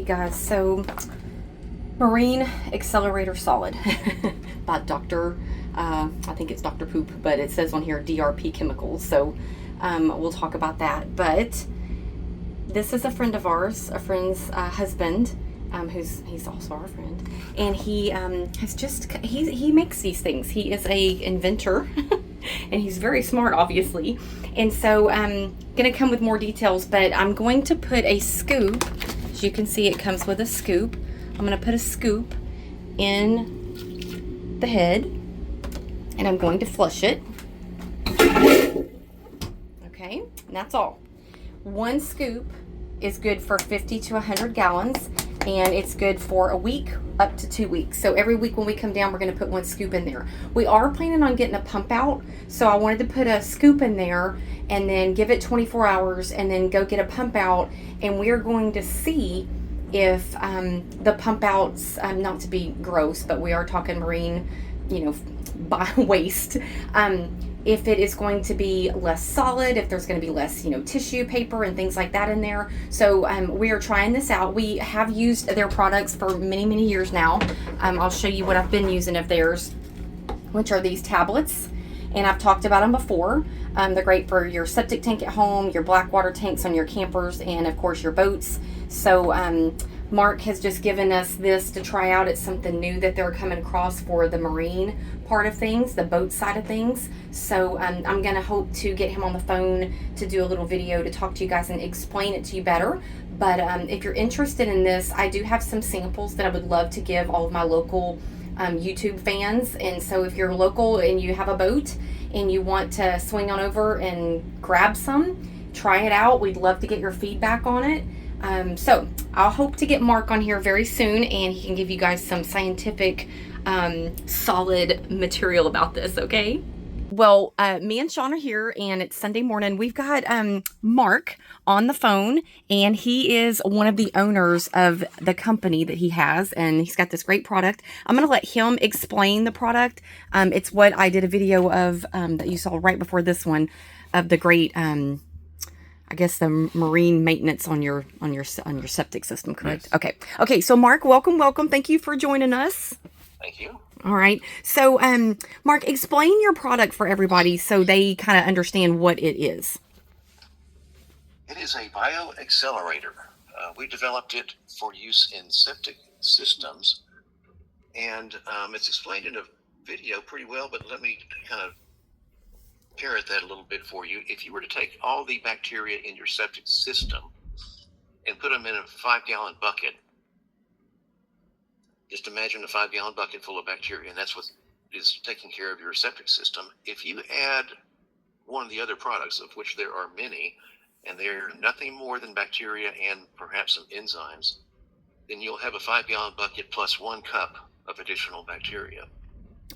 guys, so Marine Accelerator Solid by I think it's Dr. Poop, but it says on here DRP Chemicals, so we'll talk about that. But this is a friend of ours, a friend's husband, he's also our friend, and he he makes these things. He is a inventor, and he's very smart, obviously. And so I'm gonna come with more details, but I'm going to put a scoop. As you can see, it comes with a scoop. I'm gonna put a scoop in the head, and I'm going to flush it. Okay, and that's all. One scoop is good for 50 to 100 gallons, and it's good for a week up to 2 weeks. So every week when we come down, we're going to put one scoop in there. We are planning on getting a pump out, so I wanted to put a scoop in there and then give it 24 hours and then go get a pump out, and we're going to see if the pump outs, not to be gross, but we are talking marine, by waste, if it is going to be less solid, if there's going to be less, tissue paper and things like that in there. So we are trying this out. We have used their products for many, many years now. I'll show you what I've been using of theirs, which are these tablets. And I've talked about them before. They're great for your septic tank at home, your black water tanks on your campers, and of course your boats. So Mark has just given us this to try out. It's something new that they're coming across for the marine part of things, the boat side of things. So I'm going to hope to get him on the phone to do a little video to talk to you guys and explain it to you better. But if you're interested in this, I do have some samples that I would love to give all of my local YouTube fans. And so if you're local and you have a boat and you want to swing on over and grab some, try it out. We'd love to get your feedback on it. So I'll hope to get Mark on here very soon, and he can give you guys some scientific, solid material about this, okay? Well, me and Sean are here, and it's Sunday morning. We've got Mark on the phone, and he is one of the owners of the company that he has, and he's got this great product. I'm going to let him explain the product. It's what I did a video of that you saw right before this one, of the great, I guess, the marine maintenance on your septic system, correct? Yes. Okay. So Mark, welcome. Thank you for joining us. Thank you. All right. So, Mark, explain your product for everybody so they kind of understand what it is. It is a bioaccelerator. We developed it for use in septic systems, and it's explained in a video pretty well, but let me kind of parrot that a little bit for you. If you were to take all the bacteria in your septic system and put them in a 5-gallon bucket, just imagine a 5-gallon bucket full of bacteria, and that's what is taking care of your septic system. If you add one of the other products, of which there are many, and they're nothing more than bacteria and perhaps some enzymes, then you'll have a 5-gallon bucket plus 1 cup of additional bacteria.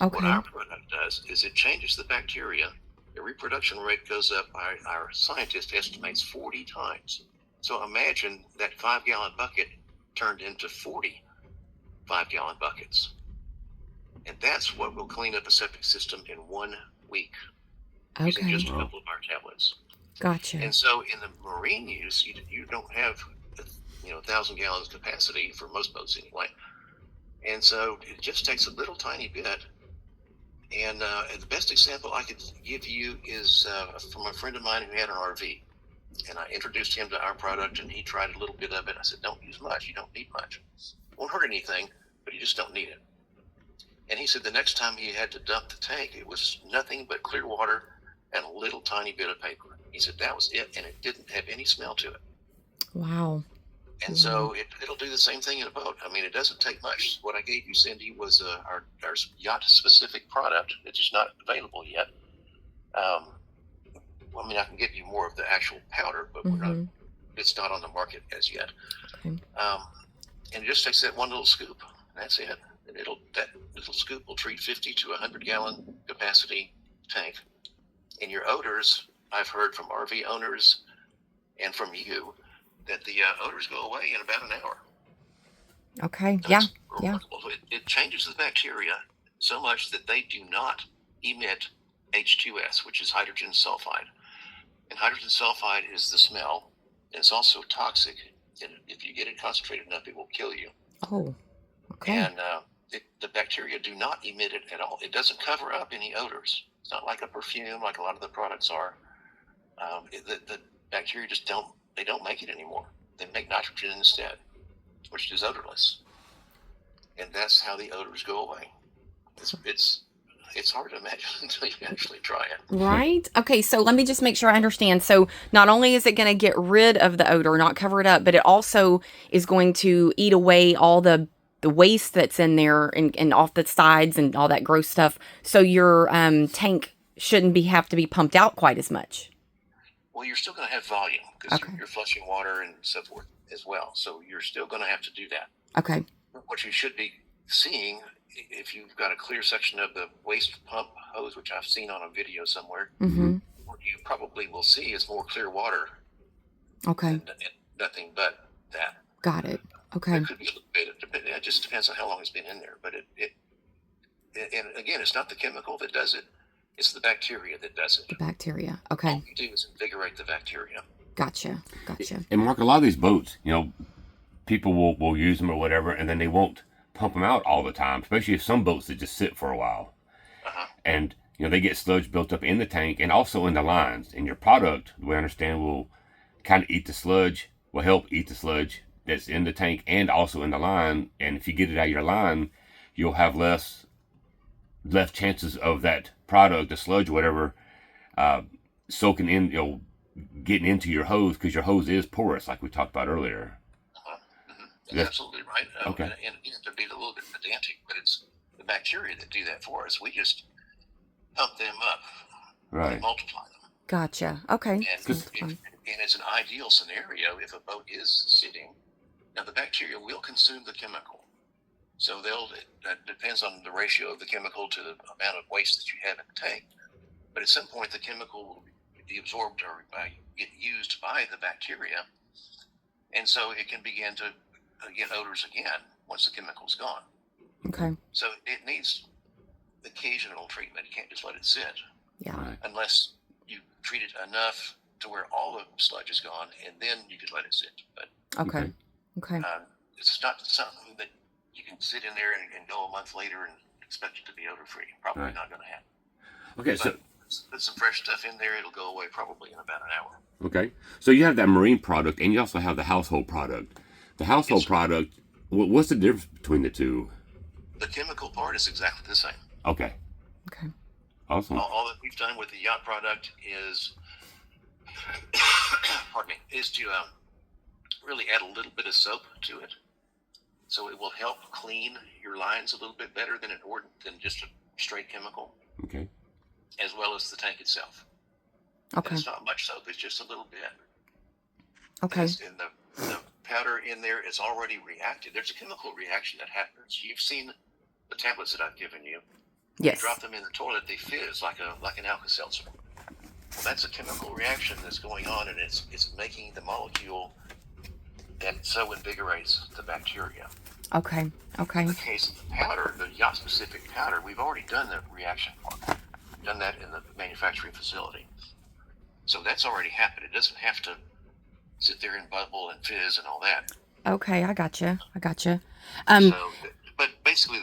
Okay. What our product does is it changes the bacteria. The reproduction rate goes up, our scientist estimates, 40 times. So imagine that 5-gallon bucket turned into 40 5-gallon buckets. And that's what will clean up a septic system in 1 week, using just a couple of our tablets. Gotcha. And so in the marine use, you don't have 1,000 gallons capacity for most boats anyway. And so it just takes a little tiny bit. And the best example I could give you is from a friend of mine who had an RV. And I introduced him to our product, and he tried a little bit of it. I said, don't use much. You don't need much. Won't hurt anything, but you just don't need it. And he said the next time he had to dump the tank, it was nothing but clear water and a little tiny bit of paper. He said that was it, and it didn't have any smell to it. Wow. And so it'll do the same thing in a boat. I mean, it doesn't take much. What I gave you, Cindy, was our yacht-specific product, which is not available yet. I can give you more of the actual powder, but it's not on the market as yet. Okay. And it just takes that one little scoop, and that's it. And that little scoop will treat 50 to 100 gallon capacity tank. And your odors, I've heard from RV owners and from you, that the odors go away in about an hour. Okay. So it's remarkable. It changes the bacteria so much that they do not emit H2S, which is hydrogen sulfide. And hydrogen sulfide is the smell. And it's also toxic And if you get it concentrated enough, it will kill you. Oh, okay. And the bacteria do not emit it at all. It doesn't cover up any odors. It's not like a perfume, like a lot of the products are. The bacteria just don't make it anymore. They make nitrogen instead, which is odorless. And that's how the odors go away. It's hard to imagine until you actually try it. Right? Okay, so let me just make sure I understand. So not only is it going to get rid of the odor, not cover it up, but it also is going to eat away all the waste that's in there and off the sides and all that gross stuff. So your tank shouldn't have to be pumped out quite as much. Well, you're still going to have volume because you're flushing water and so forth as well. So you're still going to have to do that. Okay. What you should be seeing, if you've got a clear section of the waste pump hose, which I've seen on a video somewhere, what you probably will see is more clear water. Okay. And nothing but that. Got it. Okay. It could be a little bit. It just depends on how long it's been in there. But and again, it's not the chemical that does it. It's the bacteria that does it. The bacteria. Okay. All you do is invigorate the bacteria. Gotcha. And Mark, a lot of these boats, people will use them or whatever, and then they won't pump them out all the time, especially if some boats that just sit for a while. And, they get sludge built up in the tank and also in the lines. And your product, the way I understand, will kind of eat the sludge, will help eat the sludge that's in the tank and also in the line. And if you get it out of your line, you'll have less chances of that product, the sludge, whatever, soaking in, getting into your hose, because your hose is porous, like we talked about earlier. That's absolutely right. Okay. And to be a little bit pedantic, but it's the bacteria that do that for us. We just pump them up and multiply them. Gotcha. Okay. And it's an ideal scenario if a boat is sitting. Now, the bacteria will consume the chemical. So that depends on the ratio of the chemical to the amount of waste that you have in the tank. But at some point, the chemical will be absorbed or get used by the bacteria. And so it can begin to get odors again once the chemical's gone. Okay. So it needs occasional treatment. You can't just let it sit. Yeah. Unless you treat it enough to where all the sludge is gone, and then you could let it sit. But Okay. it's not something that you can sit in there and go a month later and expect it to be odor-free. Probably not going to happen. Okay, but put some fresh stuff in there, it'll go away probably in about an hour. Okay. So you have that marine product, and you also have the household product. The household product, what's the difference between the two? The chemical part is exactly the same. Okay. Awesome. All that we've done with the yacht product is, is to really add a little bit of soap to it. So it will help clean your lines a little bit better than just a straight chemical. Okay. As well as the tank itself. Okay. And it's not much soap, it's just a little bit. Okay. And the powder in there is already reacted. There's a chemical reaction that happens. You've seen the tablets that I've given you. Yes. You drop them in the toilet, they fizz like an Alka-Seltzer. Well, that's a chemical reaction that's going on, and it's making the molecule that so invigorates the bacteria. Okay. In the case of the powder, the yacht-specific powder, we've already done the reaction part. We've done that in the manufacturing facility. So that's already happened. It doesn't have to sit there and bubble and fizz and all that. Okay, I gotcha. But basically,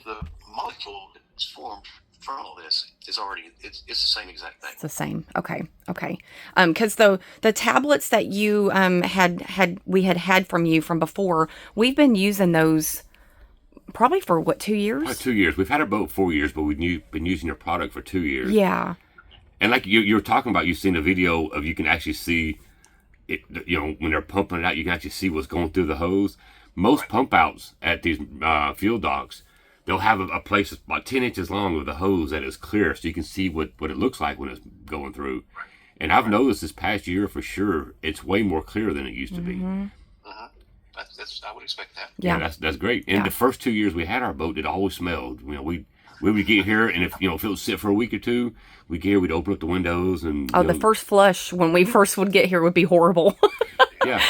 the molecule that's formed from all this is already it's the same exact thing. It's the same. Okay. Because the tablets that you had from you from before, we've been using those probably for 2 years? 2 years. We've had our boat 4 years, but we've been using your product for 2 years. Yeah. And like you were talking about, you've seen a video of, you can actually see it, when they're pumping it out, you can actually see what's going through the hose. Most pump outs at these fuel docks, they'll have a place that's about 10 inches long with a hose that is clear, so you can see what it looks like when it's going through. And I've noticed this past year for sure, it's way more clear than it used to be. I would expect that. Yeah, that's great. And the first 2 years we had our boat, it always smelled. We would get here, and if it would sit for a week or two, we'd open up the windows and. The first flush when we first would get here would be horrible. Yeah.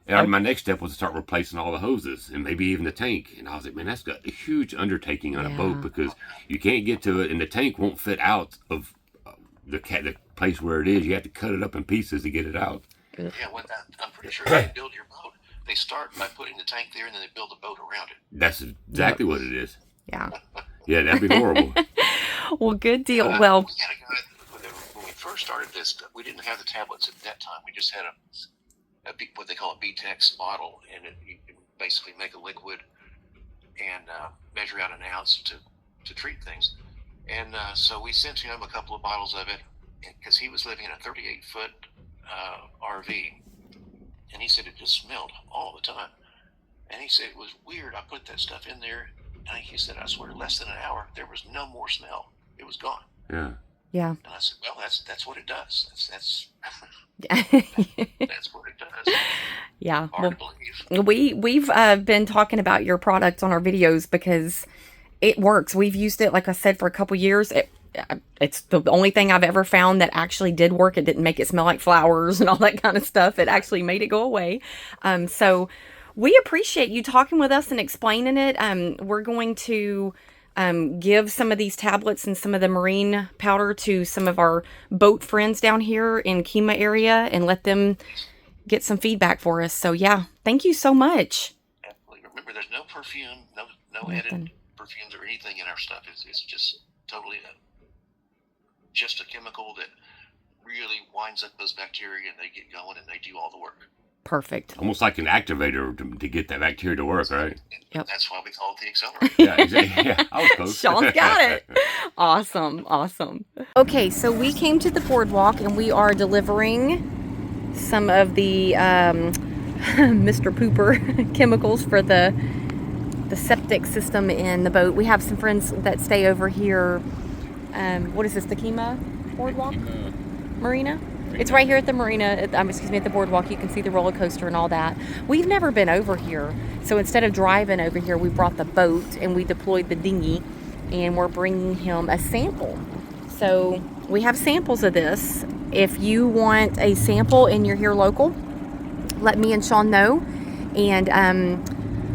And my next step was to start replacing all the hoses and maybe even the tank. And I was like, man, that's got a huge undertaking on a boat, because you can't get to it, and the tank won't fit out of the place where it is. You have to cut it up in pieces to get it out. Yeah, I'm pretty sure if you build your boat they start by putting the tank there, and then they build a boat around it. That's exactly what it is. Yeah. Yeah, that'd be horrible. Well, good deal. Well, we had a guy when we first started this. We didn't have the tablets at that time. We just had what they call a BTEX bottle, and you can basically make a liquid and measure out an ounce to treat things. And so we sent him a couple of bottles of it because he was living in a 38-foot RV, and he said it just smelled all the time. And he said it was weird. I put that stuff in there, and he said, I swear, less than an hour, there was no more smell. It was gone. Yeah. Yeah. And I said, well, that's what it does. That's what it does. Yeah. Hard to believe. We've been talking about your product on our videos because it works. We've used it, like I said, for a couple years. It's the only thing I've ever found that actually did work. It didn't make it smell like flowers and all that kind of stuff. It actually made it go away. So we appreciate you talking with us and explaining it. We're going to give some of these tablets and some of the marine powder to some of our boat friends down here in Kemah area and let them get some feedback for us. So yeah, thank you so much. Absolutely. Remember, there's no perfume, no added perfumes or anything in our stuff. It's just totally just a chemical that really winds up those bacteria, and they get going and they do all the work. Perfect. Almost like an activator to get that bacteria to work, right? Yep. That's why we call it the accelerator. Yeah, exactly. Yeah, I was close. Sean's got it. Awesome. Okay, so we came to the boardwalk and we are delivering some of the Mr. Pooper chemicals for the septic system in the boat. We have some friends that stay over here. What is this, the Kemah Boardwalk? Marina? It's right here at the marina, at the boardwalk. You can see the roller coaster and all that. We've never been over here. So instead of driving over here, we brought the boat and we deployed the dinghy, and we're bringing him a sample. So we have samples of this. If you want a sample and you're here local, let me and Sean know. And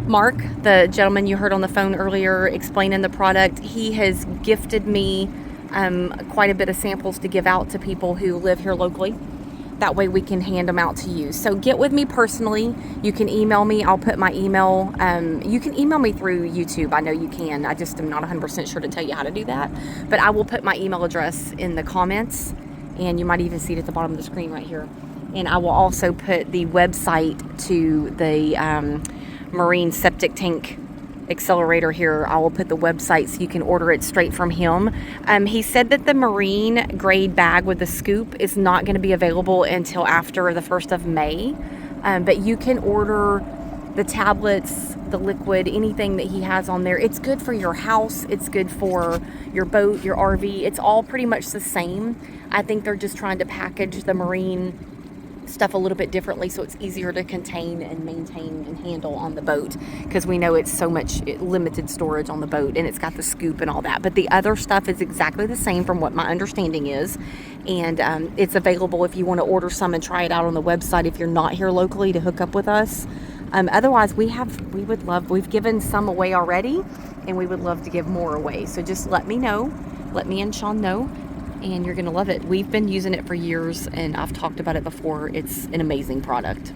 Mark, the gentleman you heard on the phone earlier explaining the product, he has gifted me quite a bit of samples to give out to people who live here locally. That way we can hand them out to you. So get with me personally. You can email me. I'll put my email. You can email me through YouTube. I know you can. I just am not 100% sure to tell you how to do that. But I will put my email address in the comments, and you might even see it at the bottom of the screen right here. And I will also put the website to the marine septic tank accelerator here. I will put the website so you can order it straight from him. He said that the marine grade bag with the scoop is not going to be available until after the 1st of May. But you can order the tablets, the liquid, anything that he has on there. It's good for your house. It's good for your boat, your RV. It's all pretty much the same. I think they're just trying to package the marine stuff a little bit differently so it's easier to contain and maintain and handle on the boat, because we know it's so much limited storage on the boat, and it's got the scoop and all that. But the other stuff is exactly the same from what my understanding is, and it's available if you want to order some and try it out on the website if you're not here locally to hook up with us. Otherwise, we've given some away already, and we would love to give more away. So just let me know, let me and Sean know, and you're going to love it. We've been using it for years, and I've talked about it before. It's an amazing product.